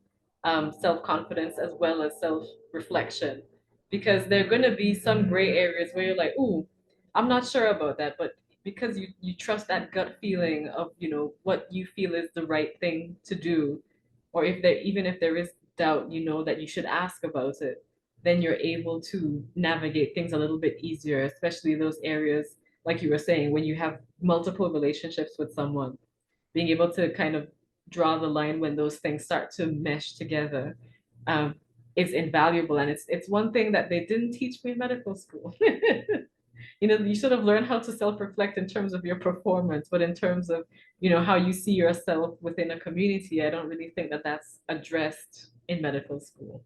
self-confidence as well as self-reflection, because there are going to be some gray areas where you're like, ooh, I'm not sure about that, but because you trust that gut feeling of, you know, what you feel is the right thing to do, or even if there is doubt, you know that you should ask about it, then you're able to navigate things a little bit easier, especially those areas, like you were saying, when you have multiple relationships with someone, being able to kind of draw the line when those things start to mesh together is invaluable. And it's one thing that they didn't teach me in medical school. You know, you sort of learn how to self-reflect in terms of your performance, but in terms of, you know, how you see yourself within a community, I don't really think that that's addressed in medical school.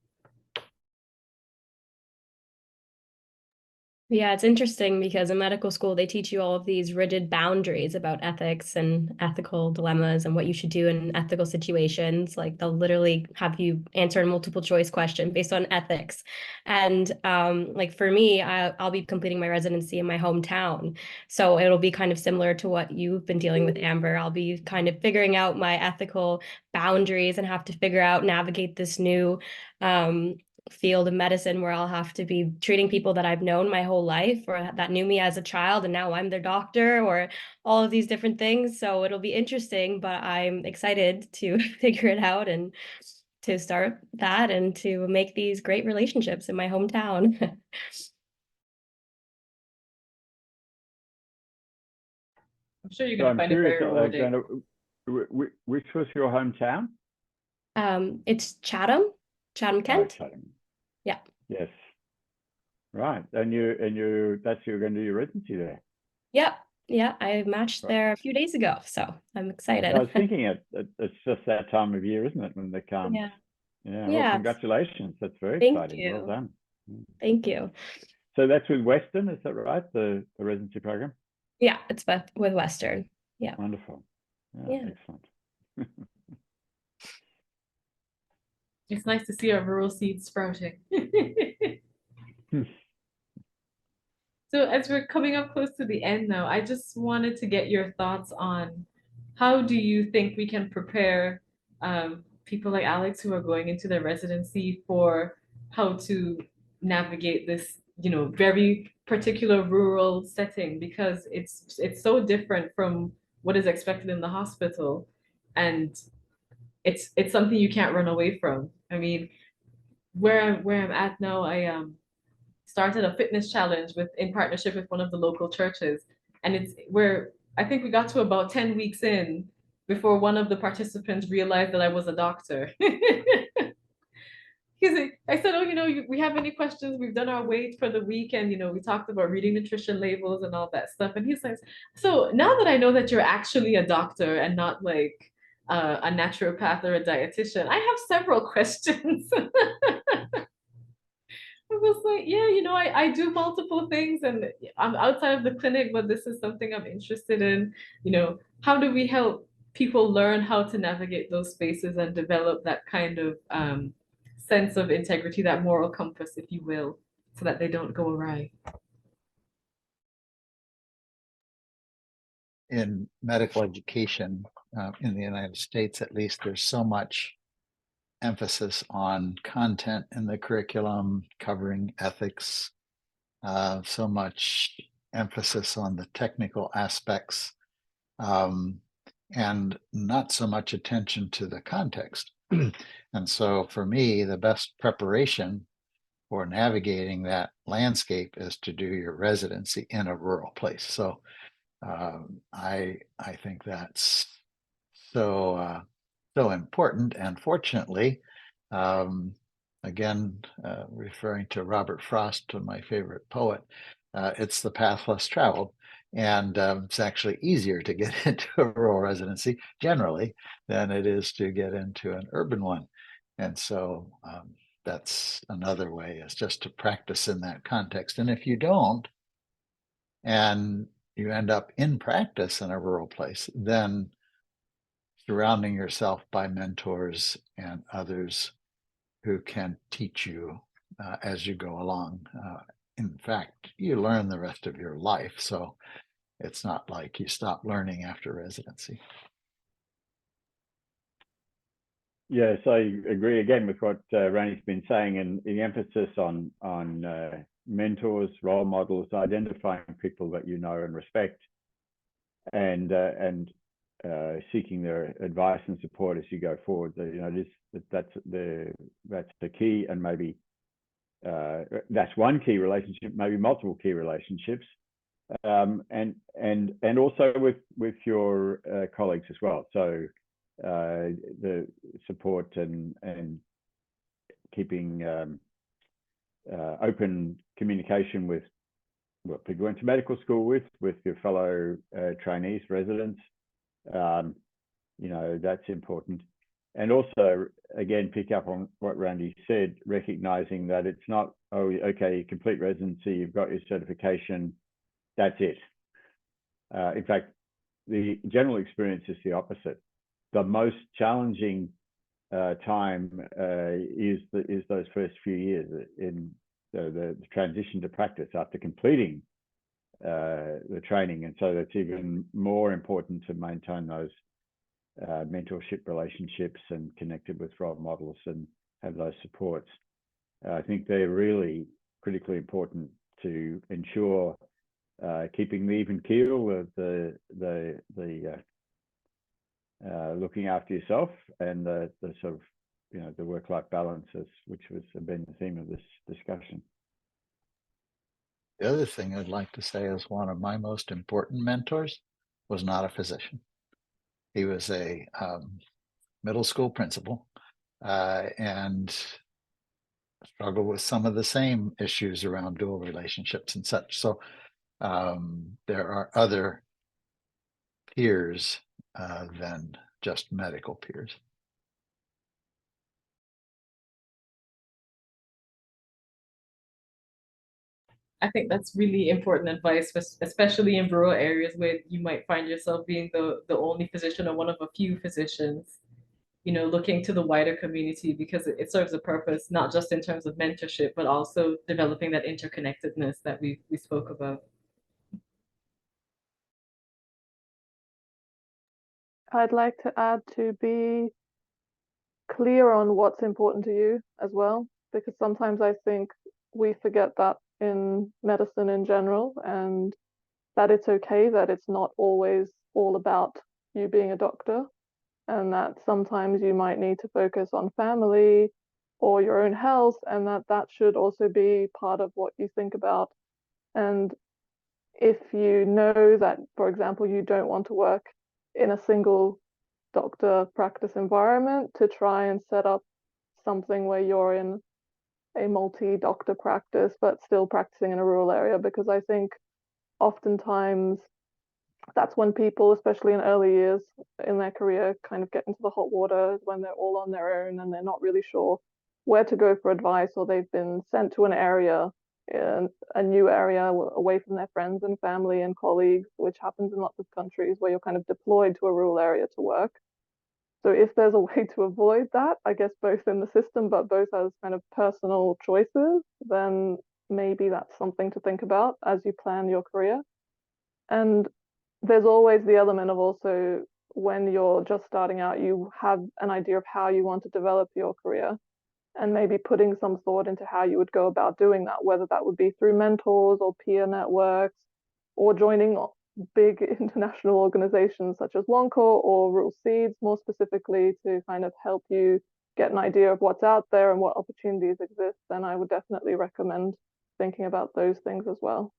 Yeah, it's interesting because in medical school, they teach you all of these rigid boundaries about ethics and ethical dilemmas and what you should do in ethical situations. Like they'll literally have you answer a multiple choice question based on ethics. And like for me, I'll be completing my residency in my hometown. So it'll be kind of similar to what you've been dealing with, Amber. I'll be kind of figuring out my ethical boundaries and have to figure out, navigate this new field of medicine where I'll have to be treating people that I've known my whole life or that knew me as a child and now I'm their doctor, or all of these different things. So it'll be interesting, but I'm excited to figure it out and to start that and to make these great relationships in my hometown. I'm sure you're So going to I'm find it curious, very rewarding. Alexandra, which was your hometown? It's Chatham, Kent. Chatham. Yeah. Yes. Right. And you're going to do your residency there. Yep. Yeah, I matched there a few days ago, so I'm excited. I was thinking it's just that time of year, isn't it, when they come? Yeah. Yeah. Yeah. Well, congratulations. That's very Thank exciting. you. Well done. Thank you. So that's with Western, is that right? The residency program? Yeah, it's with Western. Yeah. Wonderful. Yeah. Excellent. It's nice to see our rural seeds sprouting. So as we're coming up close to the end now, I just wanted to get your thoughts on how do you think we can prepare people like Alex who are going into their residency for how to navigate this, you know, very particular rural setting, because it's so different from what is expected in the hospital, and it's something you can't run away from. I mean, where I'm at now, I started a fitness challenge in partnership with one of the local churches, and it's where I think we got to about 10 weeks in before one of the participants realized that I was a doctor. Because I said, oh, we have any questions? We've done our weight for the week, and we talked about reading nutrition labels and all that stuff. And he says, so now that I know that you're actually a doctor and not like a naturopath or a dietitian, I have several questions. I was like, yeah, I do multiple things and I'm outside of the clinic, but this is something I'm interested in. How do we help people learn how to navigate those spaces and develop that kind of sense of integrity, that moral compass, if you will, so that they don't go awry? In medical education, in the United States, at least, there's so much emphasis on content in the curriculum covering ethics, so much emphasis on the technical aspects, and not so much attention to the context. And so for me, the best preparation for navigating that landscape is to do your residency in a rural place. So I think that's so important. And fortunately, again, referring to Robert Frost, my favorite poet, it's the path less traveled. And it's actually easier to get into a rural residency generally than it is to get into an urban one. And so that's another way, is just to practice in that context. And if you don't, and you end up in practice in a rural place, then surrounding yourself by mentors and others who can teach you as you go along. In fact, you learn the rest of your life. So it's not like you stop learning after residency. Yes, I agree again with what Rani's been saying, and the emphasis on mentors, role models, identifying people that you know and respect, and seeking their advice and support as you go forward. That's the key, and maybe that's one key relationship, maybe multiple key relationships, and also with your colleagues as well. So the support and keeping open communication with what people went to medical school with your fellow trainees, residents. That's important. And also, again, pick up on what Randy said, recognizing that it's not, oh, okay, you complete residency, you've got your certification, that's it. In fact, the general experience is the opposite. The most challenging time is those first few years in the transition to practice after completing the training. And so that's even more important to maintain those mentorship relationships and connected with role models and have those supports. I think they're really critically important to ensure keeping the even keel of the looking after yourself and the sort of the work-life balances, which has been the theme of this discussion. The other thing I'd like to say is one of my most important mentors was not a physician. He was a middle school principal and struggled with some of the same issues around dual relationships and such. So there are other peers than just medical peers. I think that's really important advice, especially in rural areas where you might find yourself being the only physician or one of a few physicians, looking to the wider community, because it serves a purpose, not just in terms of mentorship, but also developing that interconnectedness that we spoke about. I'd like to add to be clear on what's important to you as well, because sometimes I think we forget that in medicine in general, and that it's okay that it's not always all about you being a doctor, and that sometimes you might need to focus on family or your own health, and that should also be part of what you think about. And if you know that, for example, you don't want to work in a single doctor practice environment, to try and set up something where you're in a multi-doctor practice, but still practicing in a rural area, because I think oftentimes that's when people, especially in early years in their career, kind of get into the hot water when they're all on their own and they're not really sure where to go for advice, or they've been sent to an area, a new area away from their friends and family and colleagues, which happens in lots of countries where you're kind of deployed to a rural area to work. So if there's a way to avoid that, I guess both in the system, but both as kind of personal choices, then maybe that's something to think about as you plan your career. And there's always the element of also when you're just starting out, you have an idea of how you want to develop your career, and maybe putting some thought into how you would go about doing that, whether that would be through mentors or peer networks, or joining big international organizations such as WONCOR or Rural Seeds more specifically to kind of help you get an idea of what's out there and what opportunities exist. Then I would definitely recommend thinking about those things as well.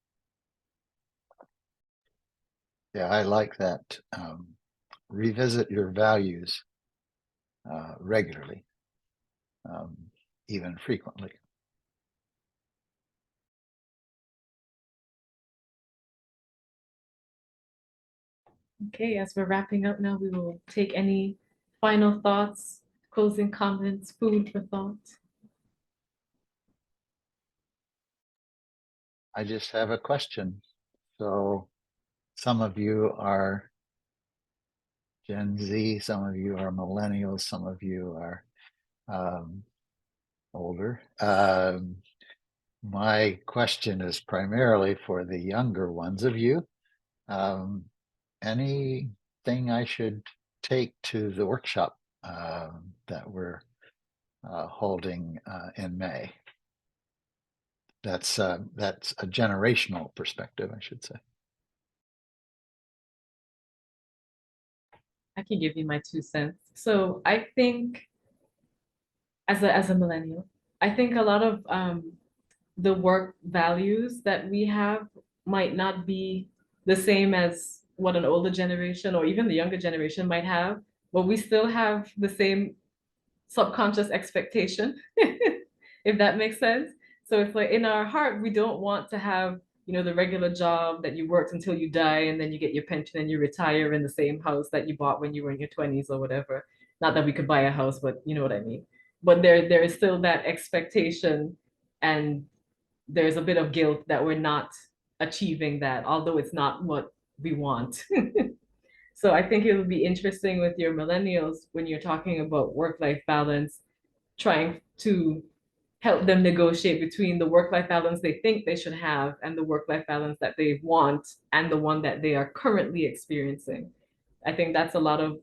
Yeah, I like that. Revisit your values regularly, even frequently. Okay, as we're wrapping up now, we will take any final thoughts, closing comments, food for thought. I just have a question. So some of you are Gen Z, some of you are millennials, some of you are older. My question is primarily for the younger ones of you. Anything I should take to the workshop that we're holding in May? That's a generational perspective, I should say. I can give you my 2 cents. So I think as a millennial, I think a lot of the work values that we have might not be the same as what an older generation or even the younger generation might have, but we still have the same subconscious expectation, if that makes sense. So it's like in our heart, we don't want to have, the regular job that you worked until you die and then you get your pension and you retire in the same house that you bought when you were in your 20s or whatever. Not that we could buy a house, but you know what I mean. But there is still that expectation, and there's a bit of guilt that we're not achieving that, although it's not what we want. So I think it would be interesting with your millennials when you're talking about work-life balance, trying to help them negotiate between the work-life balance they think they should have and the work-life balance that they want and the one that they are currently experiencing. I think that's a lot of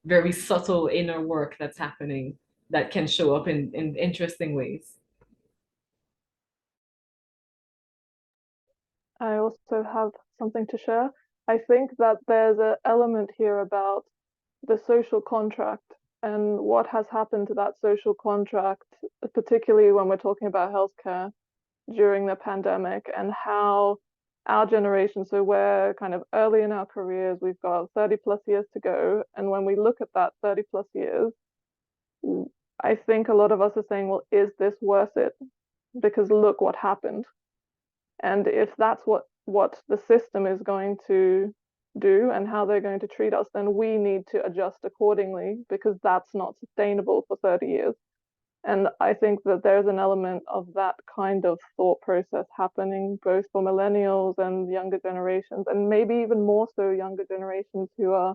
very subtle inner work that's happening that can show up in interesting ways. I also have something to share. I think that there's an element here about the social contract and what has happened to that social contract, particularly when we're talking about healthcare during the pandemic, and how our generation, so we're kind of early in our careers, we've got 30 plus years to go. And when we look at that 30 plus years, I think a lot of us are saying, well, is this worth it? Because look what happened. And if that's what the system is going to do and how they're going to treat us, then we need to adjust accordingly, because that's not sustainable for 30 years. And I think that there's an element of that kind of thought process happening both for millennials and younger generations, and maybe even more so younger generations who are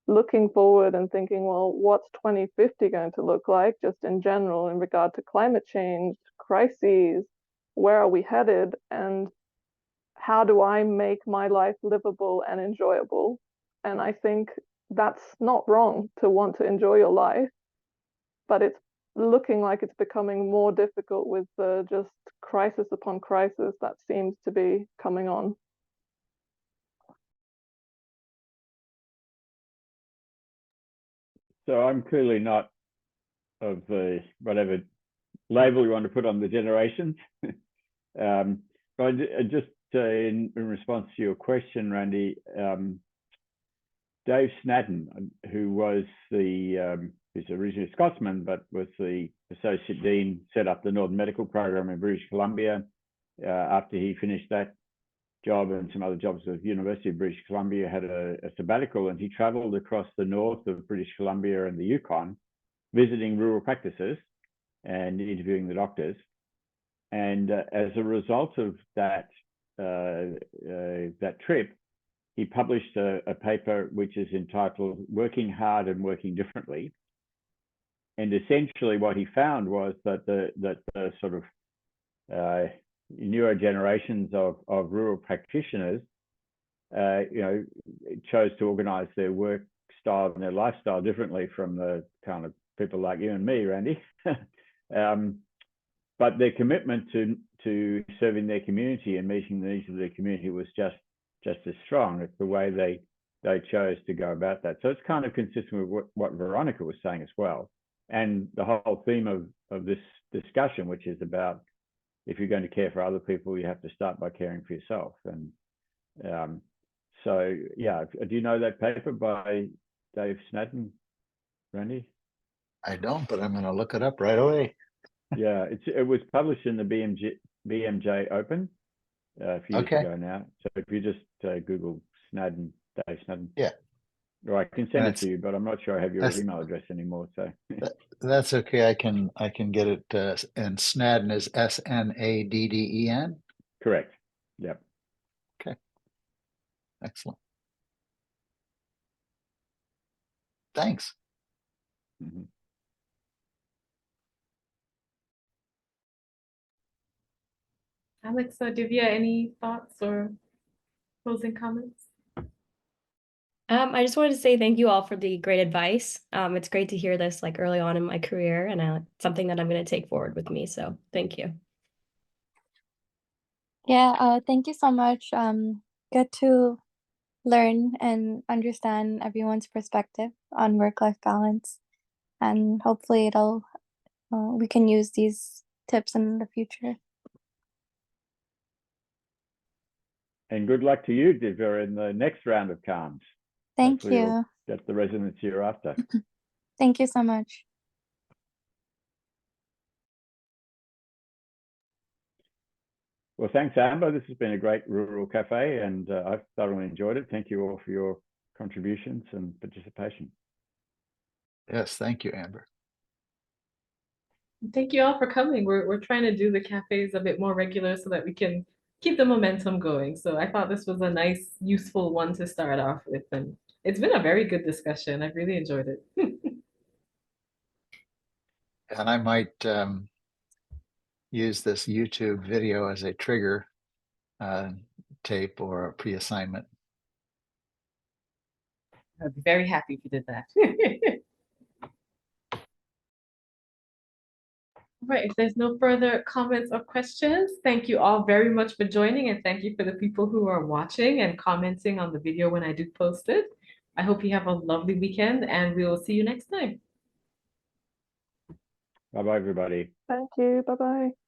looking forward and thinking, well, what's 2050 going to look like just in general in regard to climate change, crises, where are we headed, and how do I make my life livable and enjoyable? And I think that's not wrong to want to enjoy your life, but it's looking like it's becoming more difficult with the just crisis upon crisis that seems to be coming on. So I'm clearly not of the whatever label you want to put on the generations. But just in response to your question, Randy, Dave Snadden, who was who's originally a Scotsman, but was the associate dean, set up the Northern Medical Program in British Columbia. After he finished that job and some other jobs with the University of British Columbia, had a sabbatical, and he traveled across the north of British Columbia and the Yukon, visiting rural practices and interviewing the doctors. And as a result of that trip, he published a paper which is entitled "Working Hard and Working Differently." And essentially what he found was that the sort of newer generations of rural practitioners, chose to organize their work style and their lifestyle differently from the kind of people like you and me, Randy. But their commitment to serving their community and meeting the needs of their community was just as strong. It's the way they chose to go about that. So it's kind of consistent with what Veronica was saying as well. And the whole theme of this discussion, which is about, if you're going to care for other people, you have to start by caring for yourself. And so, yeah, do you know that paper by Dave Snadden, Randy? I don't, but I'm going to look it up right away. Yeah, it was published in the BMJ Open a few years ago now. So if you just Google Snadden, Dave Snadden. Yeah. Or I can send it to you, but I'm not sure I have your email address anymore. So that's okay. I can get it. And Snadden is Snadden. Correct. Yep. Okay. Excellent. Thanks. Mm-hmm. Alex or Divya, any thoughts or closing comments? I just wanted to say thank you all for the great advice. It's great to hear this like early on in my career, and it's something that I'm going to take forward with me. So thank you. Yeah, thank you so much. Good to learn and understand everyone's perspective on work-life balance, and hopefully we can use these tips in the future. And good luck to you, Divya, in the next round of CALMS. Thank Hopefully you. you'll get the residency you're after. Thank you so much. Well, thanks, Amber. This has been a great Rural Cafe, and I've thoroughly enjoyed it. Thank you all for your contributions and participation. Yes, thank you, Amber. Thank you all for coming. We're trying to do the cafes a bit more regular so that we can keep the momentum going. So I thought this was a nice, useful one to start off with, and it's been a very good discussion. I've really enjoyed it. And I might use this YouTube video as a trigger tape or a pre-assignment. I'd be very happy if you did that. All right, if there's no further comments or questions, thank you all very much for joining, and thank you for the people who are watching and commenting on the video when I do post it. I hope you have a lovely weekend, and we will see you next time. Bye-bye, everybody. Thank you. Bye-bye.